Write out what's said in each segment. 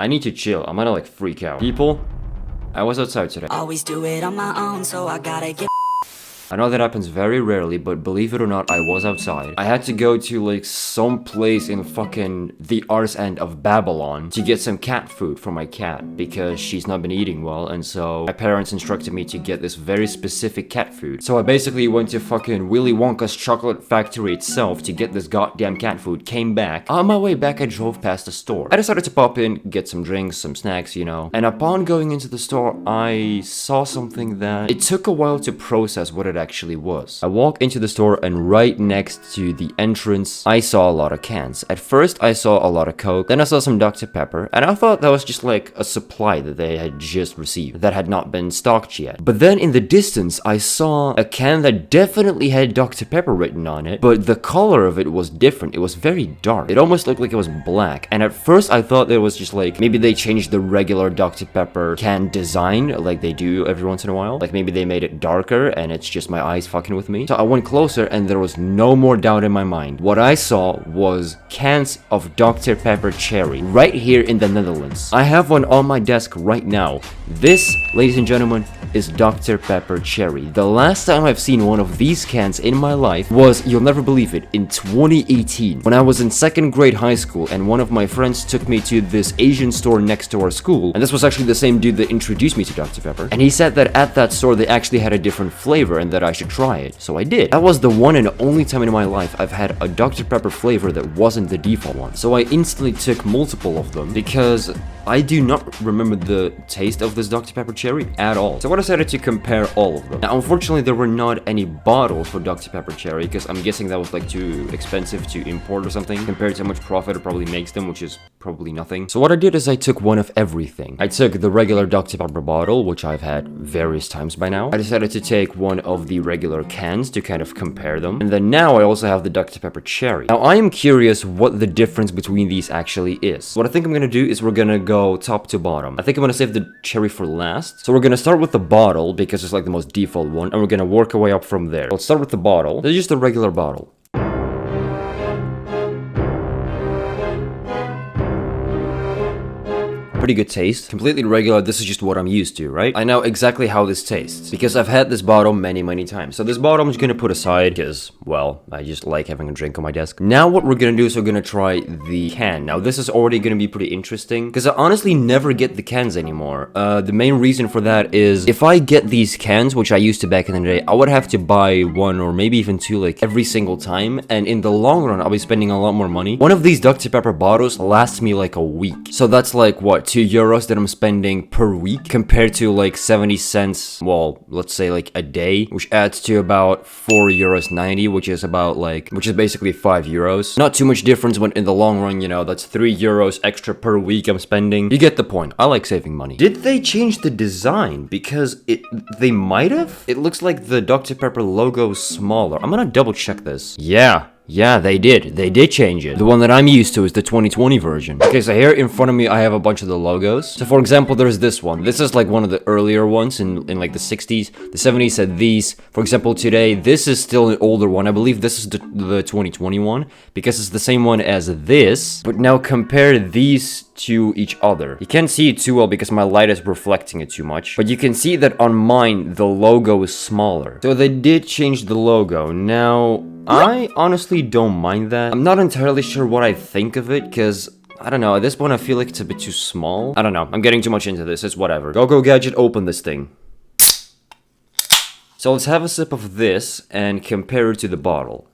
I need to chill. I'm gonna like freak out. People, I was outside today. Always do it on my own, so I gotta get. I know that happens very rarely, but believe it or not, I was outside. I had to go to like some place in fucking the arse end of Babylon to get some cat food for my cat because she's not been eating well, and so my parents instructed me to get this very specific cat food. So I basically went to fucking Willy Wonka's chocolate factory itself to get this goddamn cat food, came back. On my way back, I drove past the store. I decided to pop in, get some drinks, some snacks, you know. And upon going into the store, I saw something that it took a while to process what it actually was. I walked into the store and right next to the entrance, I saw a lot of cans. At first, I saw a lot of Coke, then I saw some Dr. Pepper, and I thought that was just like a supply that they had just received that had not been stocked yet. But then in the distance, I saw a can that definitely had Dr. Pepper written on it, but the color of it was different. It was very dark. It almost looked like it was black. And at first, I thought it was just like, maybe they changed the regular Dr. Pepper can design like they do every once in a while. Like maybe they made it darker and it's just my eyes fucking with me. So I went closer and there was no more doubt in my mind. What I saw was cans of Dr. Pepper Cherry right here in the Netherlands. I have one on my desk right now. This, ladies and gentlemen, is Dr. Pepper Cherry. The last time I've seen one of these cans in my life was, you'll never believe it, in 2018 when I was in 2nd grade high school and one of my friends took me to this Asian store next to our school, and this was actually the same dude that introduced me to Dr. Pepper, and he said that at that store they actually had a different flavor and that I should try it. So I did. That was the one and only time in my life I've had a Dr. Pepper flavor that wasn't the default one. So I instantly took multiple of them because I do not remember the taste of this Dr. Pepper Cherry at all. So I decided to compare all of them. Now, unfortunately, there were not any bottles for Dr. Pepper Cherry because I'm guessing that was like too expensive to import or something compared to how much profit it probably makes them, which is probably nothing. So what I did is I took one of everything. I took the regular Dr. Pepper bottle, which I've had various times by now. I decided to take one of the regular cans to kind of compare them. And then now I also have the Dr. Pepper Cherry. Now, I am curious what the difference between these actually is. What I think I'm gonna do is we're gonna go top to bottom. I think I'm gonna save the cherry for last. So we're gonna start with the bottle because it's like the most default one, and we're gonna work our way up from there. Let's start with the bottle. This is just a regular bottle. Pretty good taste. Completely regular. This is just what I'm used to, right? I know exactly how this tastes because I've had this bottle many times. So this bottle I'm just gonna put aside because, well, I just like having a drink on my desk. Now what we're gonna do is we're gonna try the can. Now this is already gonna be pretty interesting because I honestly never get the cans anymore. The main reason for that is if I get these cans, which I used to back in the day, I would have to buy one or maybe even two like every single time. And in the long run, I'll be spending a lot more money. One of these Dr. Pepper bottles lasts me like a week. So that's like what? €2 that I'm spending per week compared to like 70 cents, well, let's say like a day, which adds to about €4.90, which is basically €5. Not too much difference, but in the long run, you know, that's €3 extra per week I'm spending. You get the point. I like saving money. Did they change the design? Because they might have? It looks like the Dr. Pepper logo is smaller. I'm gonna double check this. Yeah, they did. They did change it. The one that I'm used to is the 2020 version. Okay, so here in front of me, I have a bunch of the logos. So for example, there's this one. This is like one of the earlier ones in like the 60s. The 70s had these. For example, today, this is still an older one. I believe this is the 2020 one because it's the same one as this. But now compare these to each other. You can't see it too well because my light is reflecting it too much. But you can see that on mine, the logo is smaller. So they did change the logo. Now, I honestly don't mind that. I'm not entirely sure what I think of it because I don't know, at this point I feel like it's a bit too small. I don't know, I'm getting too much into this, it's whatever. Go Gadget, open this thing. So let's have a sip of this and compare it to the bottle.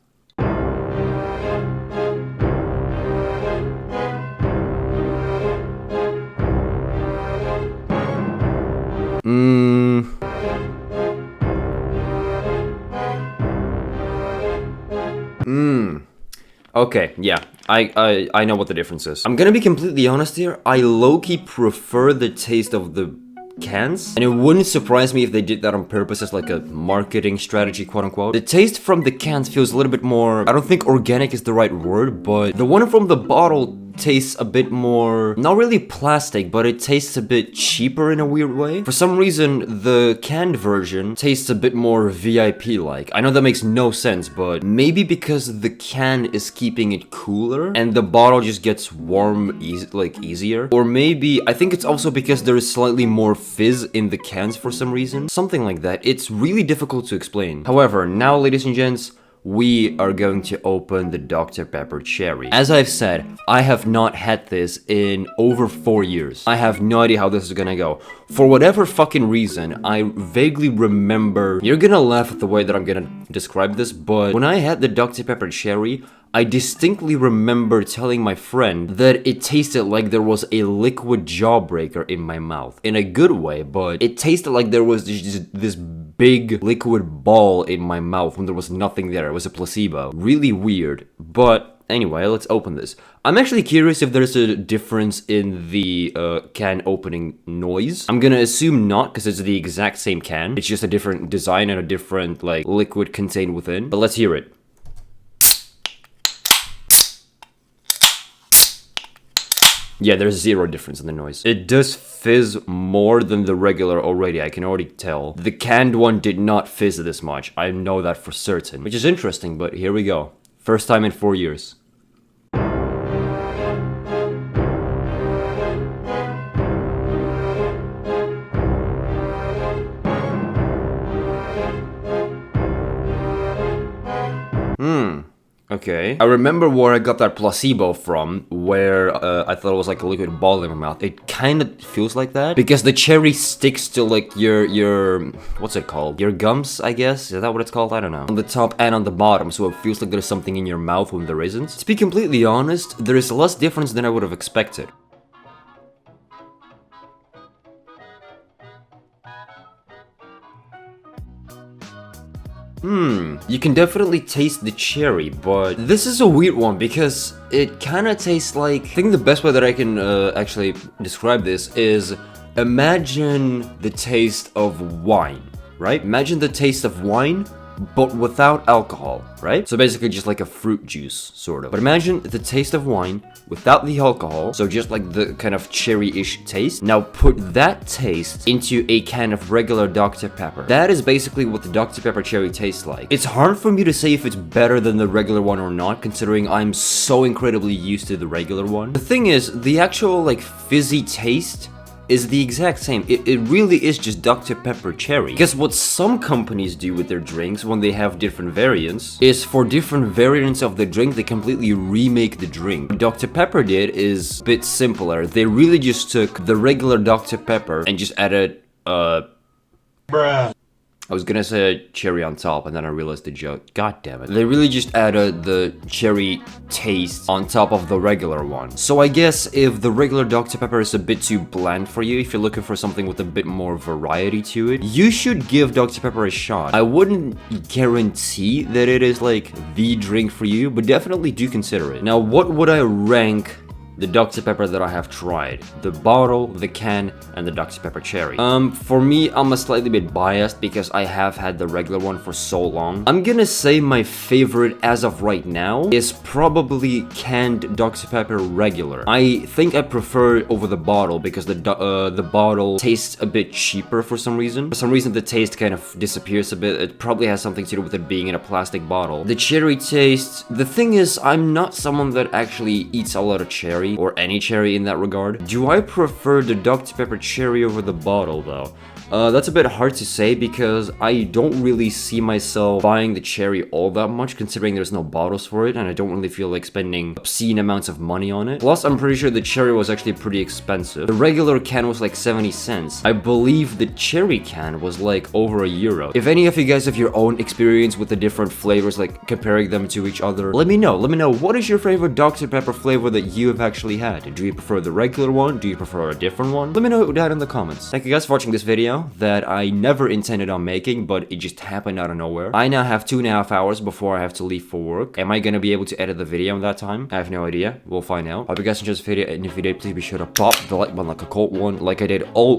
Okay, yeah, I know what the difference is. I'm gonna be completely honest here, I low-key prefer the taste of the cans, and it wouldn't surprise me if they did that on purpose as like a marketing strategy, quote-unquote. The taste from the cans feels a little bit more, I don't think organic is the right word, but the one from the bottle tastes a bit more, not really plastic, but it tastes a bit cheaper in a weird way. For some reason, the canned version tastes a bit more VIP-like. I know that makes no sense, but maybe because the can is keeping it cooler and the bottle just gets warm easier. Or maybe, I think it's also because there is slightly more fizz in the cans for some reason. Something like that. It's really difficult to explain. However, now, ladies and gents, we are going to open the Dr. Pepper Cherry. As I've said, I have not had this in over 4 years. I have no idea how this is gonna go. For whatever fucking reason, I vaguely remember... You're gonna laugh at the way that I'm gonna describe this, but when I had the Dr. Pepper Cherry, I distinctly remember telling my friend that it tasted like there was a liquid jawbreaker in my mouth. In a good way, but it tasted like there was this big liquid ball in my mouth when there was nothing there. It was a placebo. Really weird. But anyway, let's open this. I'm actually curious if there's a difference in the can opening noise. I'm gonna assume not, because it's the exact same can. It's just a different design and a different, like, liquid contained within. But let's hear it. Yeah, there's zero difference in the noise. It does fizz more than the regular already, I can already tell. The canned one did not fizz this much, I know that for certain. Which is interesting, but here we go. First time in 4 years. Okay. I remember where I got that placebo from, where I thought it was like a liquid ball in my mouth. It kind of feels like that, because the cherry sticks to like your, what's it called? Your gums, I guess? Is that what it's called? I don't know. On the top and on the bottom, so it feels like there's something in your mouth when there isn't. To be completely honest, there is less difference than I would have expected. You can definitely taste the cherry, but this is a weird one because it kind of tastes like... I think the best way that I can actually describe this is imagine the taste of wine, right? Imagine the taste of wine, but without alcohol, right? So basically just like a fruit juice, sort of. But imagine the taste of wine without the alcohol, so just like the kind of cherry-ish taste. Now put that taste into a can of regular Dr. Pepper. That is basically what the Dr. Pepper cherry tastes like. It's hard for me to say if it's better than the regular one or not, considering I'm so incredibly used to the regular one. The thing is, the actual like fizzy taste is the exact same. It really is just Dr. Pepper Cherry. Because what some companies do with their drinks when they have different variants is for different variants of the drink, they completely remake the drink. What Dr. Pepper did is a bit simpler. They really just took the regular Dr. Pepper and just added, bruh. I was gonna say cherry on top, and then I realized the joke. God damn it. They really just added the cherry taste on top of the regular one. So I guess if the regular Dr. Pepper is a bit too bland for you, if you're looking for something with a bit more variety to it, you should give Dr. Pepper a shot. I wouldn't guarantee that it is like the drink for you, but definitely do consider it. Now, what would I rank the Dr. Pepper that I have tried? The bottle, the can, and the Dr. Pepper Cherry. For me, I'm a slightly bit biased because I have had the regular one for so long. I'm gonna say my favorite as of right now is probably canned Dr. Pepper regular. I think I prefer it over the bottle because the bottle tastes a bit cheaper for some reason. For some reason, the taste kind of disappears a bit. It probably has something to do with it being in a plastic bottle. The cherry taste, the thing is, I'm not someone that actually eats a lot of cherry, or any cherry in that regard. Do I prefer the Dr. Pepper Cherry over the bottle though? That's a bit hard to say because I don't really see myself buying the cherry all that much, considering there's no bottles for it and I don't really feel like spending obscene amounts of money on it. Plus, I'm pretty sure the cherry was actually pretty expensive. The regular can was like 70 cents. I believe the cherry can was like over €1. If any of you guys have your own experience with the different flavors, like comparing them to each other, let me know. Let me know, what is your favorite Dr. Pepper flavor that you have actually had? Do you prefer the regular one? Do you prefer a different one? Let me know that in the comments. Thank you guys for watching this video that I never intended on making, but it just happened out of nowhere. I now have 2.5 hours before I have to leave for work. Am I gonna be able to edit the video in that time? I have no idea. We'll find out. Hope you guys enjoyed this video, and if you did, please be sure to pop the like button like a cold one, like I did all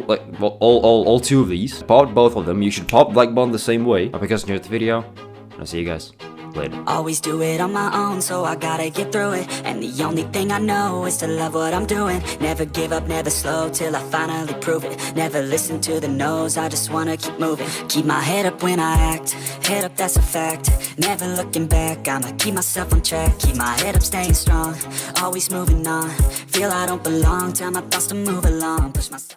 two of these. Popped both of them. You should pop the like button the same way. Hope you guys enjoyed the video, and I'll see you guys liquid. Always do it on my own, so I gotta get through it. And the only thing I know is to love what I'm doing. Never give up, never slow, till I finally prove it. Never listen to the no's, I just wanna keep moving. Keep my head up when I act, head up, that's a fact. Never looking back, I'ma keep myself on track. Keep my head up, staying strong, always moving on. Feel I don't belong, tell my thoughts to move along. Push myself